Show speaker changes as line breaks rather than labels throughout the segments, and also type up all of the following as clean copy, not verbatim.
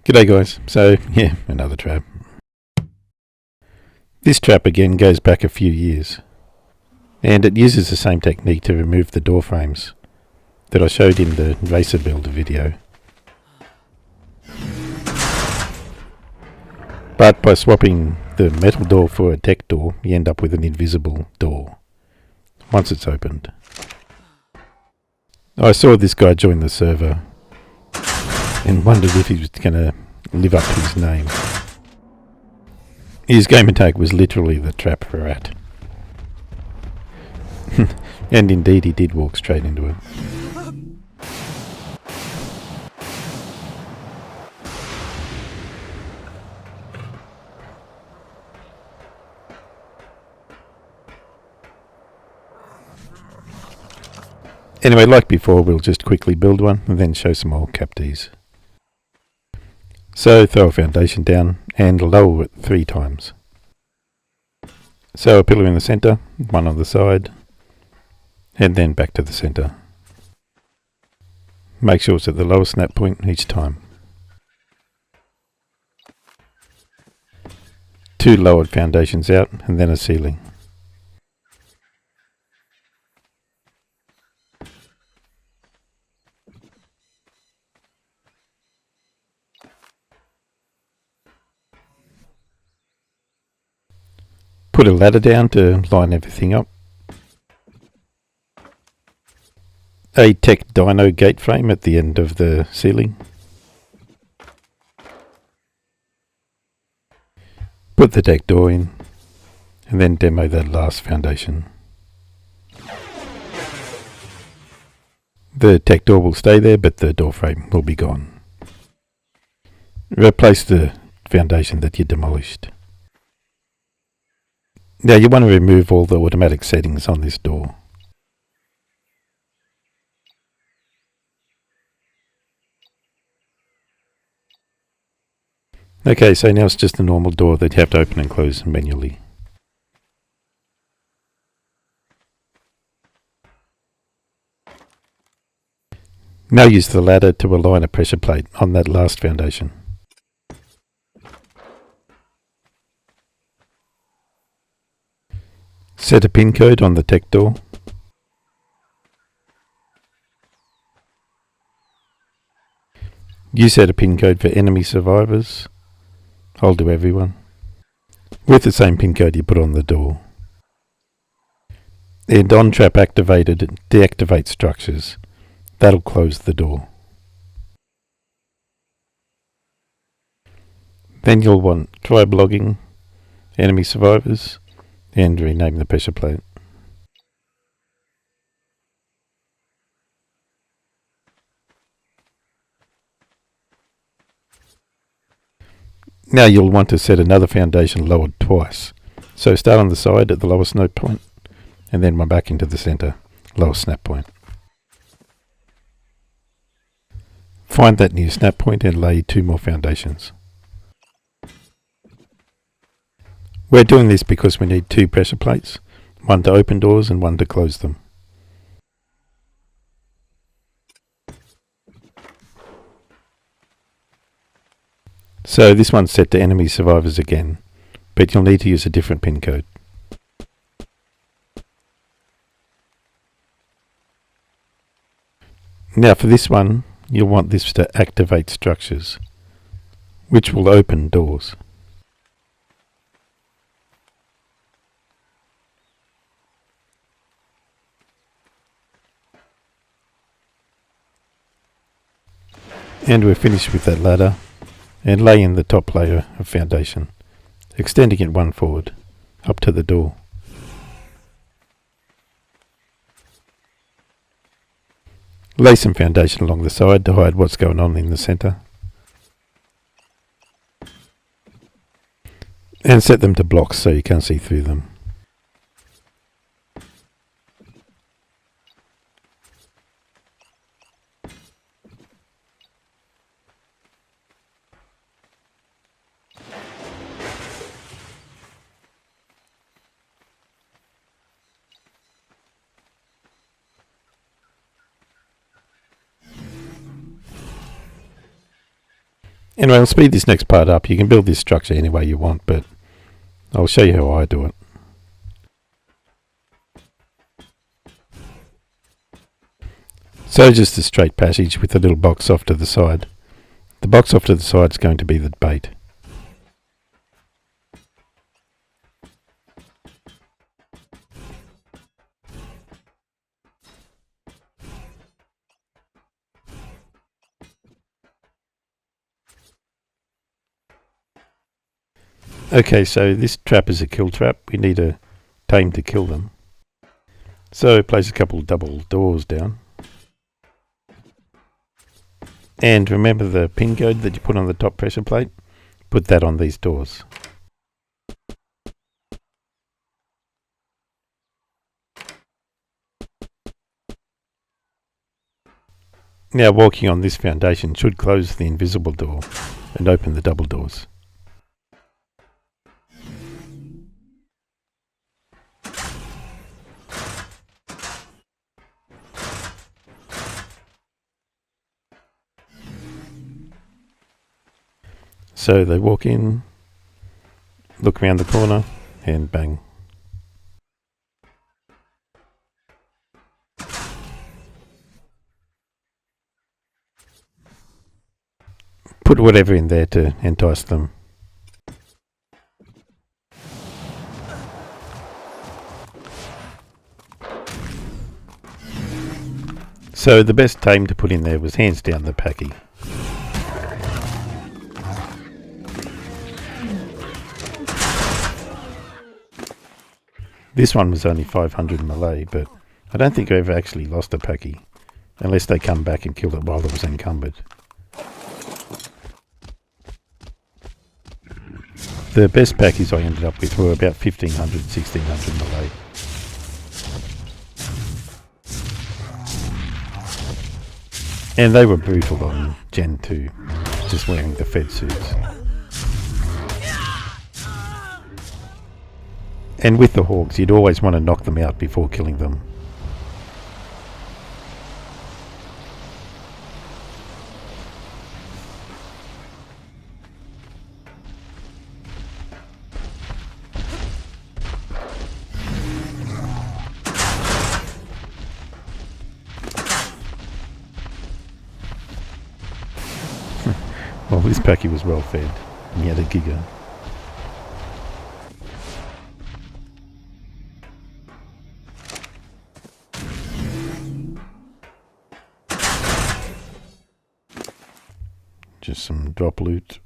G'day guys, so yeah, another trap. This trap again goes back a few years, and it uses the same technique to remove the door frames that I showed in the Racer Builder video. But by swapping the metal door for a tech door, you end up with an invisible door once it's opened. I saw this guy join the server and wondered if he was going to live up to his name. His gamer tag was literally the trap rat. And indeed he did walk straight into it. Anyway, like before, we'll just quickly build one and then show some more capties. So throw a foundation down and lower it 3 times. So a pillar in the centre, one on the side, and then back to the centre. Make sure it's at the lowest snap point each time. 2 lowered foundations out and then a ceiling. Put a ladder down to line everything up. A tech dino gate frame at the end of the ceiling. Put the tech door in, and then demo that last foundation. The tech door will stay there, but the door frame will be gone. Replace the foundation that you demolished. Now you want to remove all the automatic settings on this door. Okay, so now it's just a normal door that you have to open and close manually. Now use the ladder to align a pressure plate on that last foundation. Set a pin code on the tech door. You set a pin code for enemy survivors. I'll do everyone. With the same pin code you put on the door. And on trap activated, deactivate structures. That'll close the door. Then you'll want try blogging, enemy survivors, and rename the pressure plate. Now you'll want to set another foundation lowered twice. So start on the side at the lowest snap point, and then one back into the centre, lowest snap point. Find that new snap point and lay 2 more foundations. We're doing this because we need 2 pressure plates, one to open doors and one to close them. So this one's set to enemy survivors again, but you'll need to use a different pin code. Now for this one, you'll want this to activate structures, which will open doors. And we're finished with that ladder, and lay in the top layer of foundation, extending it 1 forward, up to the door. Lay some foundation along the side to hide what's going on in the centre. And set them to blocks so you can't see through them. Anyway, I'll speed this next part up. You can build this structure any way you want, but I'll show you how I do it. So just a straight passage with a little box off to the side. The box off to the side is going to be the bait. Okay, so this trap is a kill trap. We need a tame to kill them. So place a couple of double doors down. And remember the pin code that you put on the top pressure plate? Put that on these doors. Now walking on this foundation should close the invisible door and open the double doors. So they walk in, look around the corner, and bang. Put whatever in there to entice them. So the best tame to put in there was hands down the Paki. This one was only 500 Malay, but I don't think I ever actually lost a Paki, unless they come back and killed it while it was encumbered. The best Pakis I ended up with were about 1500, 1600 Malay. And they were brutal on Gen 2, just wearing the Fed suits. And with the Hawks, you'd always want to knock them out before killing them. Well, this Paki was well fed, and he had a Giga. Just some drop loot.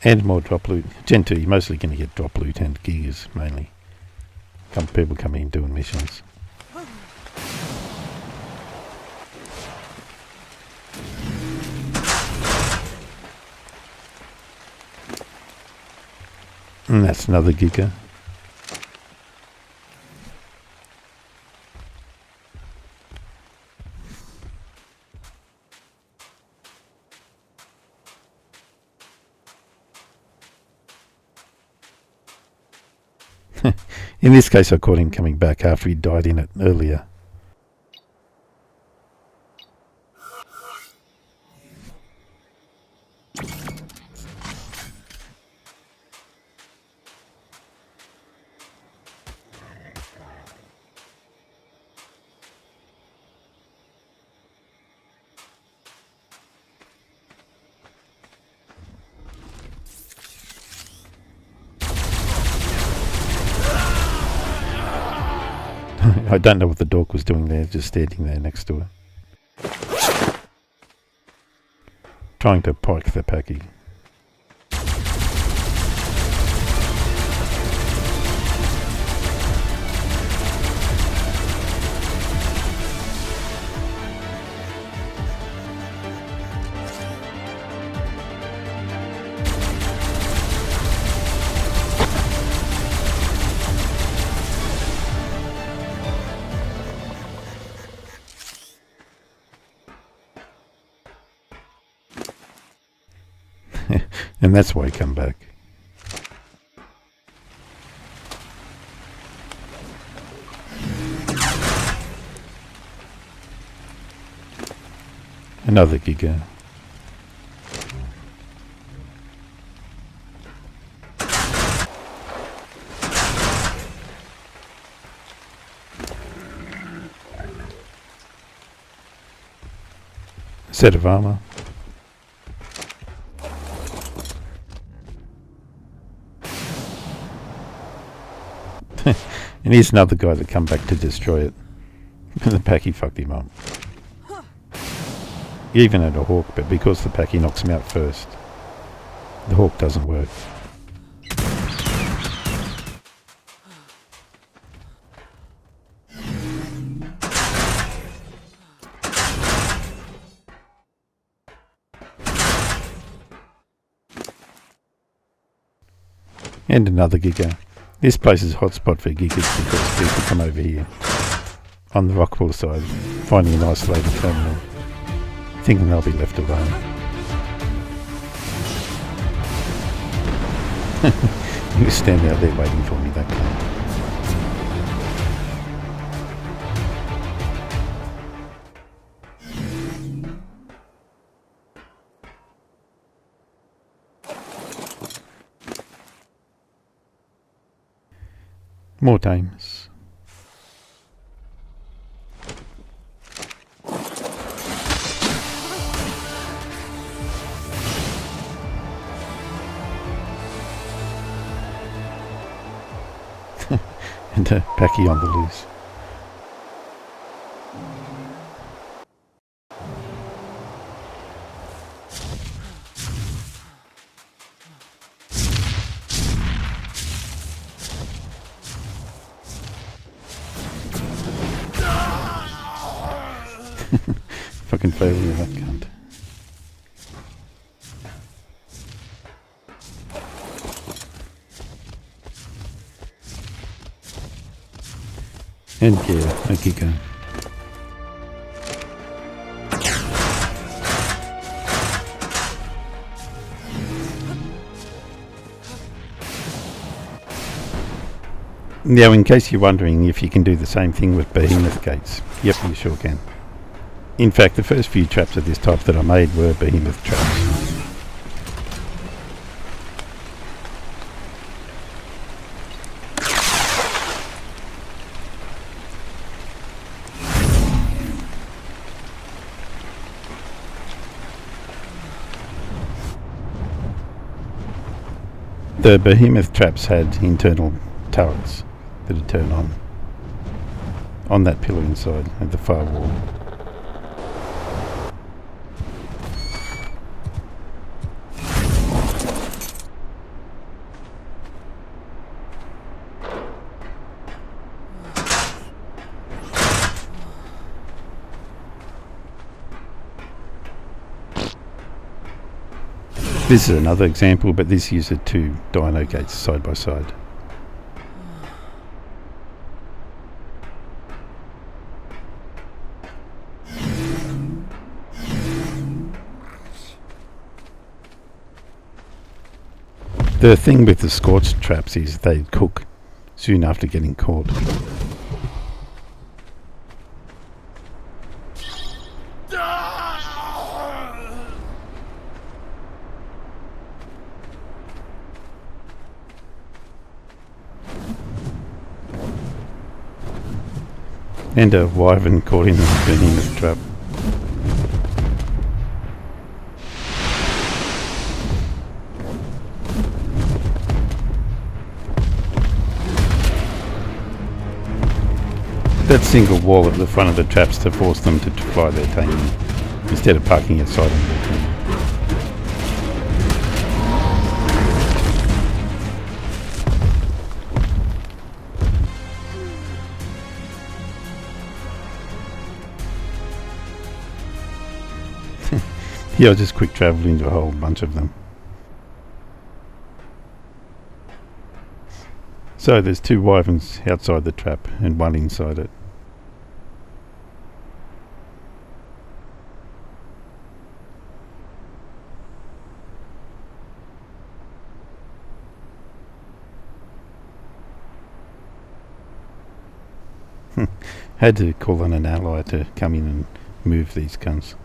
And more drop loot. Gen 2, you're mostly going to get drop loot and gigas, mainly. Some people coming in doing missions. And that's another giga. In this case I caught him coming back after he died in it earlier. I don't know what the dork was doing there, just standing there next to her. Trying to pike the Paki. And that's why he come back. Another giga. Set of armour. And here's another guy that come back to destroy it. The Packy fucked him up. He even had a hawk, but because the Packy knocks him out first, the hawk doesn't work. And another giga. This place is a hotspot for gigas because people come over here on the Rockpool side, finding an isolated terminal, thinking they'll be left alone. He was standing out there waiting for me, that guy. More times. And a Packy on the loose. Fucking failure, that cunt. And yeah, a giga. Now, in case you're wondering if you can do the same thing with behemoth gates, yep, you sure can. In fact, the first few traps of this type that I made were behemoth traps. The behemoth traps had internal turrets that would turn on that pillar inside at the far wall. This is another example, but this uses two dino gates side by side. The thing with the scorched traps is they cook soon after getting caught. And a wyvern caught in the behemoth trap. That single wall at the front of the traps to force them to fly their team instead of parking outside on their team. Yeah, I just quick travelled into a whole bunch of them. So there's two wyverns outside the trap and one inside it. Had to call on an ally to come in and move these guns.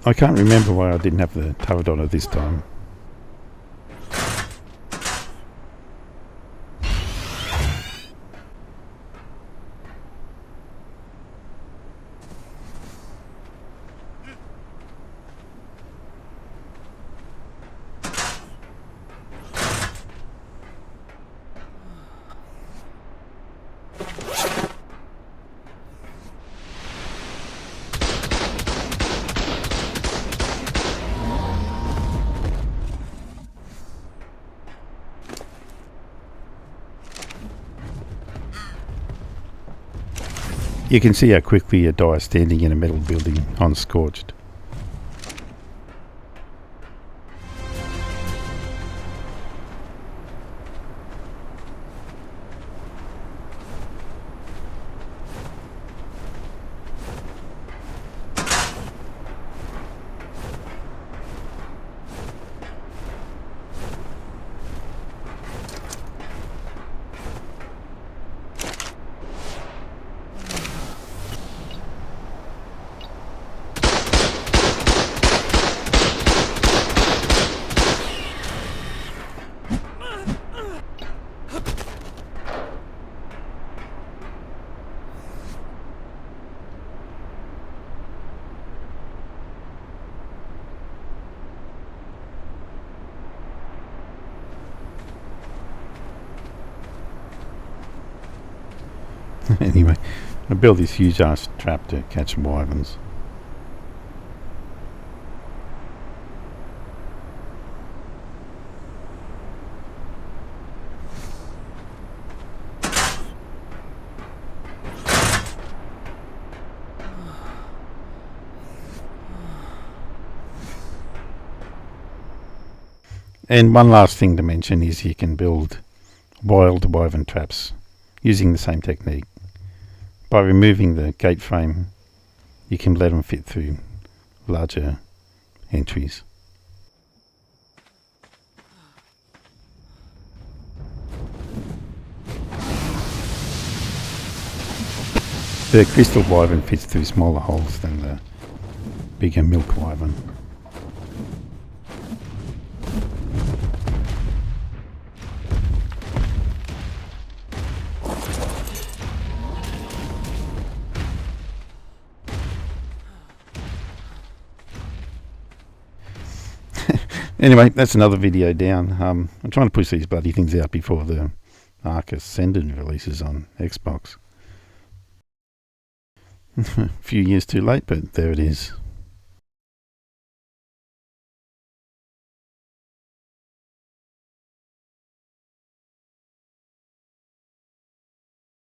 I can't remember why I didn't have the Pterodon this time. You can see how quickly a die standing in a metal building unscorched. Anyway, I built this huge ass trap to catch wyverns. And one last thing to mention is you can build wild wyvern traps using the same technique. By removing the gate frame, you can let them fit through larger entries. The crystal wyvern fits through smaller holes than the bigger milk wyvern. Anyway, that's another video down. I'm trying to push these bloody things out before the Ark Ascended releases on Xbox. A few years too late, but there it is.